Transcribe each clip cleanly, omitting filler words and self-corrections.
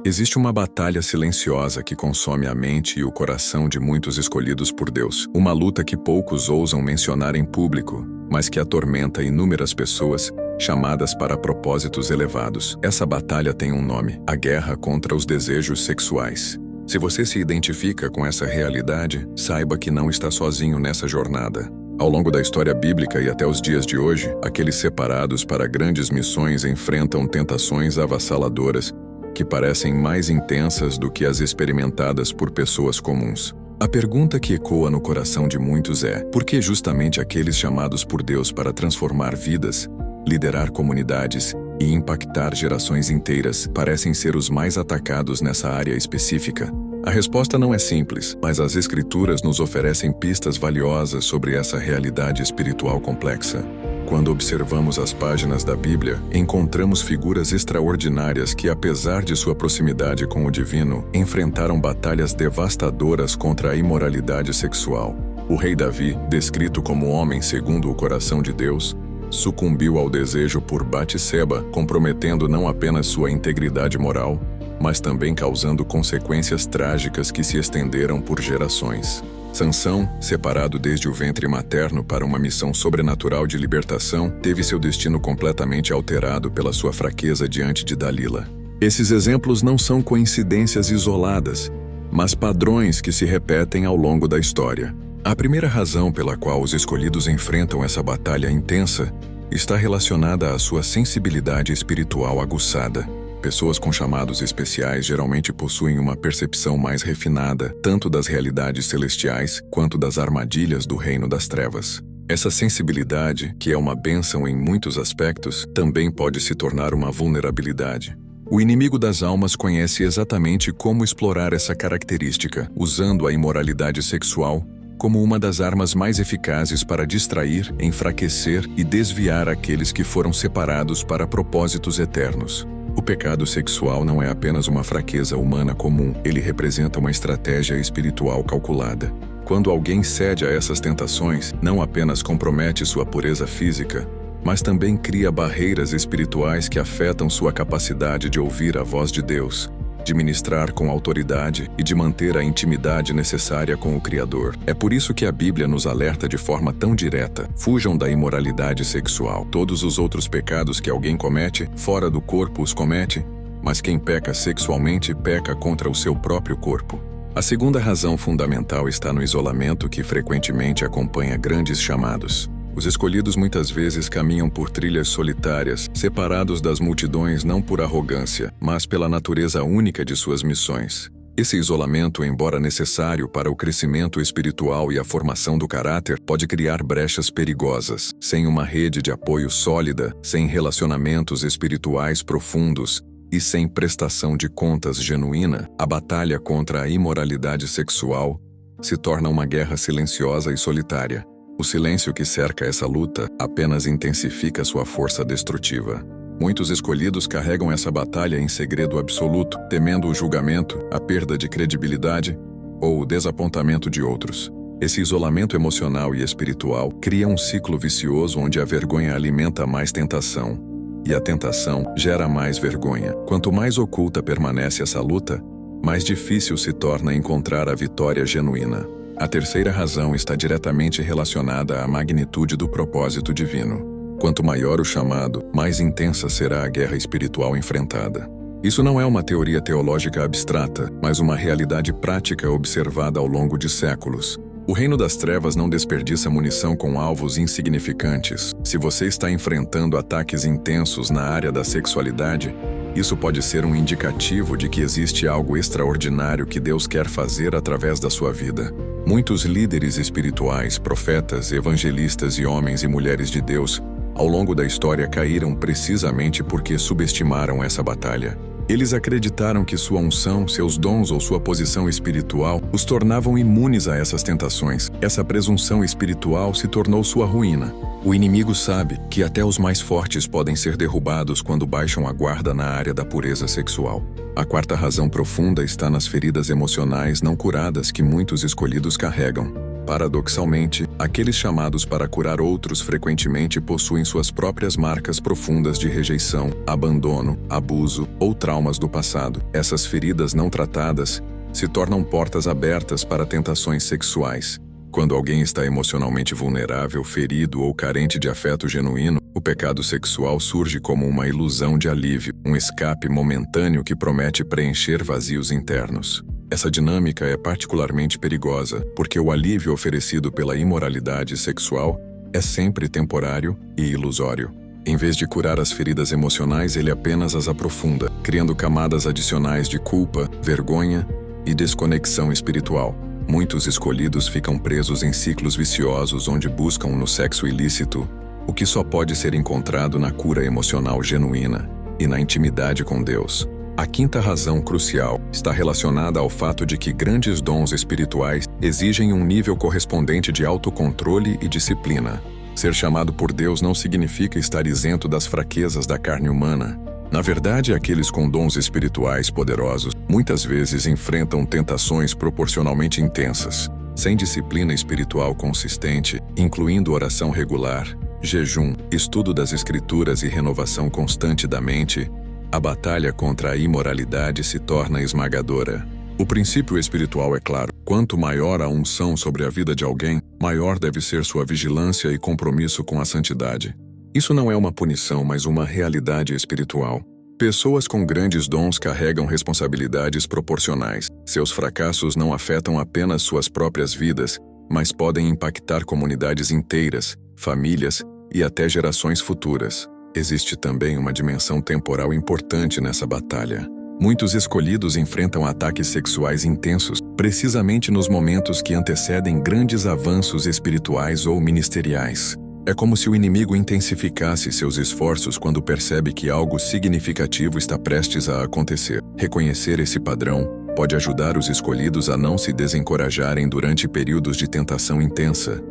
Existe uma batalha silenciosa que consome a mente e o coração de muitos escolhidos por Deus. Uma luta que poucos ousam mencionar em público, mas que atormenta inúmeras pessoas, chamadas para propósitos elevados. Essa batalha tem um nome: a guerra contra os desejos sexuais. Se você se identifica com essa realidade, saiba que não está sozinho nessa jornada. Ao longo da história bíblica e até os dias de hoje, aqueles separados para grandes missões enfrentam tentações avassaladoras que parecem mais intensas do que as experimentadas por pessoas comuns. A pergunta que ecoa no coração de muitos é: por que justamente aqueles chamados por Deus para transformar vidas, liderar comunidades e impactar gerações inteiras parecem ser os mais atacados nessa área específica? A resposta não é simples, mas as Escrituras nos oferecem pistas valiosas sobre essa realidade espiritual complexa. Quando observamos as páginas da Bíblia, encontramos figuras extraordinárias que, apesar de sua proximidade com o divino, enfrentaram batalhas devastadoras contra a imoralidade sexual. O rei Davi, descrito como homem segundo o coração de Deus, sucumbiu ao desejo por Batseba, comprometendo não apenas sua integridade moral, mas também causando consequências trágicas que se estenderam por gerações. Sansão, separado desde o ventre materno para uma missão sobrenatural de libertação, teve seu destino completamente alterado pela sua fraqueza diante de Dalila. Esses exemplos não são coincidências isoladas, mas padrões que se repetem ao longo da história. A primeira razão pela qual os escolhidos enfrentam essa batalha intensa está relacionada à sua sensibilidade espiritual aguçada. Pessoas com chamados especiais geralmente possuem uma percepção mais refinada, tanto das realidades celestiais quanto das armadilhas do reino das trevas. Essa sensibilidade, que é uma bênção em muitos aspectos, também pode se tornar uma vulnerabilidade. O inimigo das almas conhece exatamente como explorar essa característica, usando a imoralidade sexual como uma das armas mais eficazes para distrair, enfraquecer e desviar aqueles que foram separados para propósitos eternos. O pecado sexual não é apenas uma fraqueza humana comum, ele representa uma estratégia espiritual calculada. Quando alguém cede a essas tentações, não apenas compromete sua pureza física, mas também cria barreiras espirituais que afetam sua capacidade de ouvir a voz de Deus, de ministrar com autoridade e de manter a intimidade necessária com o Criador. É por isso que a Bíblia nos alerta de forma tão direta: fujam da imoralidade sexual. Todos os outros pecados que alguém comete, fora do corpo os comete, mas quem peca sexualmente peca contra o seu próprio corpo. A segunda razão fundamental está no isolamento que frequentemente acompanha grandes chamados. Os escolhidos muitas vezes caminham por trilhas solitárias, separados das multidões não por arrogância, mas pela natureza única de suas missões. Esse isolamento, embora necessário para o crescimento espiritual e a formação do caráter, pode criar brechas perigosas. Sem uma rede de apoio sólida, sem relacionamentos espirituais profundos e sem prestação de contas genuína, a batalha contra a imoralidade sexual se torna uma guerra silenciosa e solitária. O silêncio que cerca essa luta apenas intensifica sua força destrutiva. Muitos escolhidos carregam essa batalha em segredo absoluto, temendo o julgamento, a perda de credibilidade ou o desapontamento de outros. Esse isolamento emocional e espiritual cria um ciclo vicioso onde a vergonha alimenta mais tentação, e a tentação gera mais vergonha. Quanto mais oculta permanece essa luta, mais difícil se torna encontrar a vitória genuína. A terceira razão está diretamente relacionada à magnitude do propósito divino. Quanto maior o chamado, mais intensa será a guerra espiritual enfrentada. Isso não é uma teoria teológica abstrata, mas uma realidade prática observada ao longo de séculos. O reino das trevas não desperdiça munição com alvos insignificantes. Se você está enfrentando ataques intensos na área da sexualidade, isso pode ser um indicativo de que existe algo extraordinário que Deus quer fazer através da sua vida. Muitos líderes espirituais, profetas, evangelistas e homens e mulheres de Deus, ao longo da história caíram precisamente porque subestimaram essa batalha. Eles acreditaram que sua unção, seus dons ou sua posição espiritual os tornavam imunes a essas tentações. Essa presunção espiritual se tornou sua ruína. O inimigo sabe que até os mais fortes podem ser derrubados quando baixam a guarda na área da pureza sexual. A quarta razão profunda está nas feridas emocionais não curadas que muitos escolhidos carregam. Paradoxalmente, aqueles chamados para curar outros frequentemente possuem suas próprias marcas profundas de rejeição, abandono, abuso ou traumas do passado. Essas feridas não tratadas se tornam portas abertas para tentações sexuais. Quando alguém está emocionalmente vulnerável, ferido ou carente de afeto genuíno, o pecado sexual surge como uma ilusão de alívio, um escape momentâneo que promete preencher vazios internos. Essa dinâmica é particularmente perigosa, porque o alívio oferecido pela imoralidade sexual é sempre temporário e ilusório. Em vez de curar as feridas emocionais, ele apenas as aprofunda, criando camadas adicionais de culpa, vergonha e desconexão espiritual. Muitos escolhidos ficam presos em ciclos viciosos onde buscam no sexo ilícito o que só pode ser encontrado na cura emocional genuína e na intimidade com Deus. A quinta razão crucial está relacionada ao fato de que grandes dons espirituais exigem um nível correspondente de autocontrole e disciplina. Ser chamado por Deus não significa estar isento das fraquezas da carne humana. Na verdade, aqueles com dons espirituais poderosos muitas vezes enfrentam tentações proporcionalmente intensas. Sem disciplina espiritual consistente, incluindo oração regular, jejum, estudo das Escrituras e renovação constante da mente, a batalha contra a imoralidade se torna esmagadora. O princípio espiritual é claro: quanto maior a unção sobre a vida de alguém, maior deve ser sua vigilância e compromisso com a santidade. Isso não é uma punição, mas uma realidade espiritual. Pessoas com grandes dons carregam responsabilidades proporcionais. Seus fracassos não afetam apenas suas próprias vidas, mas podem impactar comunidades inteiras, famílias e até gerações futuras. Existe também uma dimensão temporal importante nessa batalha. Muitos escolhidos enfrentam ataques sexuais intensos, precisamente nos momentos que antecedem grandes avanços espirituais ou ministeriais. É como se o inimigo intensificasse seus esforços quando percebe que algo significativo está prestes a acontecer. Reconhecer esse padrão pode ajudar os escolhidos a não se desencorajarem durante períodos de tentação intensa,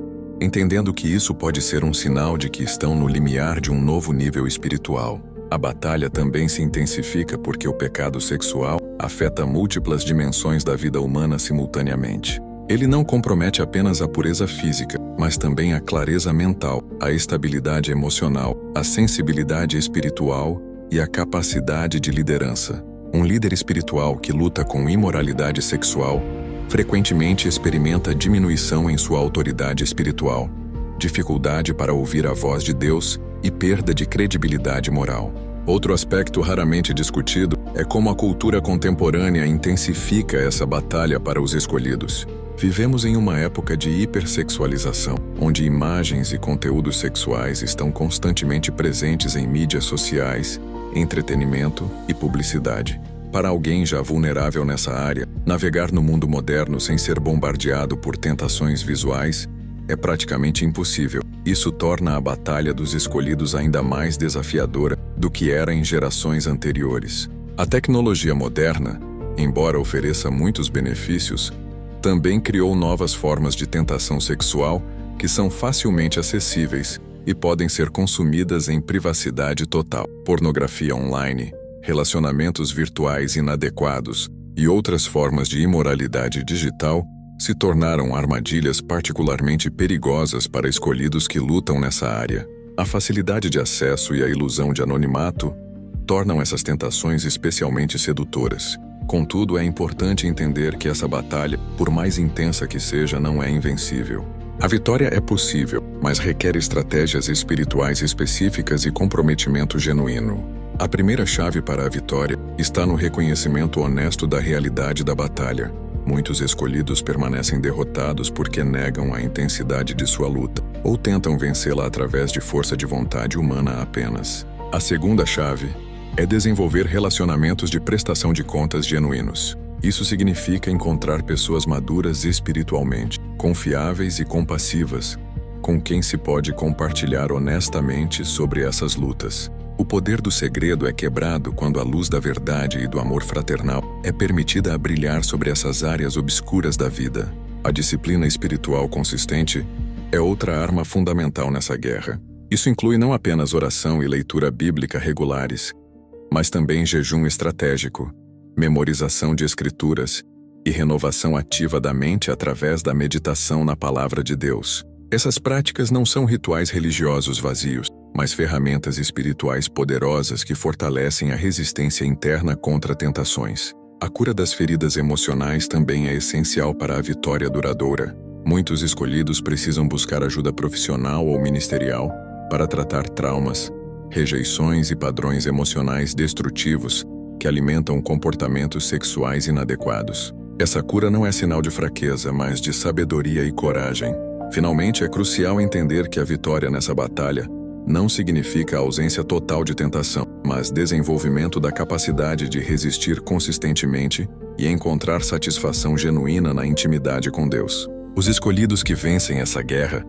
entendendo que isso pode ser um sinal de que estão no limiar de um novo nível espiritual. A batalha também se intensifica porque o pecado sexual afeta múltiplas dimensões da vida humana simultaneamente. Ele não compromete apenas a pureza física, mas também a clareza mental, a estabilidade emocional, a sensibilidade espiritual e a capacidade de liderança. Um líder espiritual que luta com imoralidade sexual frequentemente experimenta diminuição em sua autoridade espiritual, dificuldade para ouvir a voz de Deus e perda de credibilidade moral. Outro aspecto raramente discutido é como a cultura contemporânea intensifica essa batalha para os escolhidos. Vivemos em uma época de hipersexualização, onde imagens e conteúdos sexuais estão constantemente presentes em mídias sociais, entretenimento e publicidade. Para alguém já vulnerável nessa área, navegar no mundo moderno sem ser bombardeado por tentações visuais é praticamente impossível. Isso torna a batalha dos escolhidos ainda mais desafiadora do que era em gerações anteriores. A tecnologia moderna, embora ofereça muitos benefícios, também criou novas formas de tentação sexual que são facilmente acessíveis e podem ser consumidas em privacidade total. Pornografia online, relacionamentos virtuais inadequados e outras formas de imoralidade digital se tornaram armadilhas particularmente perigosas para escolhidos que lutam nessa área. A facilidade de acesso e a ilusão de anonimato tornam essas tentações especialmente sedutoras. Contudo, é importante entender que essa batalha, por mais intensa que seja, não é invencível. A vitória é possível, mas requer estratégias espirituais específicas e comprometimento genuíno. A primeira chave para a vitória está no reconhecimento honesto da realidade da batalha. Muitos escolhidos permanecem derrotados porque negam a intensidade de sua luta, ou tentam vencê-la através de força de vontade humana apenas. A segunda chave é desenvolver relacionamentos de prestação de contas genuínos. Isso significa encontrar pessoas maduras espiritualmente, confiáveis e compassivas, com quem se pode compartilhar honestamente sobre essas lutas. O poder do segredo é quebrado quando a luz da verdade e do amor fraternal é permitida a brilhar sobre essas áreas obscuras da vida. A disciplina espiritual consistente é outra arma fundamental nessa guerra. Isso inclui não apenas oração e leitura bíblica regulares, mas também jejum estratégico, memorização de escrituras e renovação ativa da mente através da meditação na Palavra de Deus. Essas práticas não são rituais religiosos vazios, mas ferramentas espirituais poderosas que fortalecem a resistência interna contra tentações. A cura das feridas emocionais também é essencial para a vitória duradoura. Muitos escolhidos precisam buscar ajuda profissional ou ministerial para tratar traumas, rejeições e padrões emocionais destrutivos que alimentam comportamentos sexuais inadequados. Essa cura não é sinal de fraqueza, mas de sabedoria e coragem. Finalmente, é crucial entender que a vitória nessa batalha não significa a ausência total de tentação, mas desenvolvimento da capacidade de resistir consistentemente e encontrar satisfação genuína na intimidade com Deus. Os escolhidos que vencem essa guerra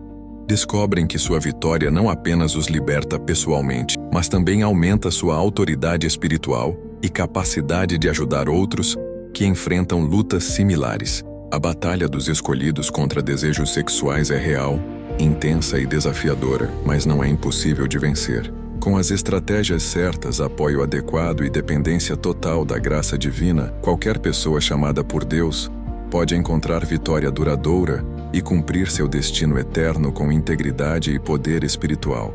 descobrem que sua vitória não apenas os liberta pessoalmente, mas também aumenta sua autoridade espiritual e capacidade de ajudar outros que enfrentam lutas similares. A batalha dos escolhidos contra desejos sexuais é real, intensa e desafiadora, mas não é impossível de vencer. Com as estratégias certas, apoio adequado e dependência total da graça divina, qualquer pessoa chamada por Deus pode encontrar vitória duradoura e cumprir seu destino eterno com integridade e poder espiritual.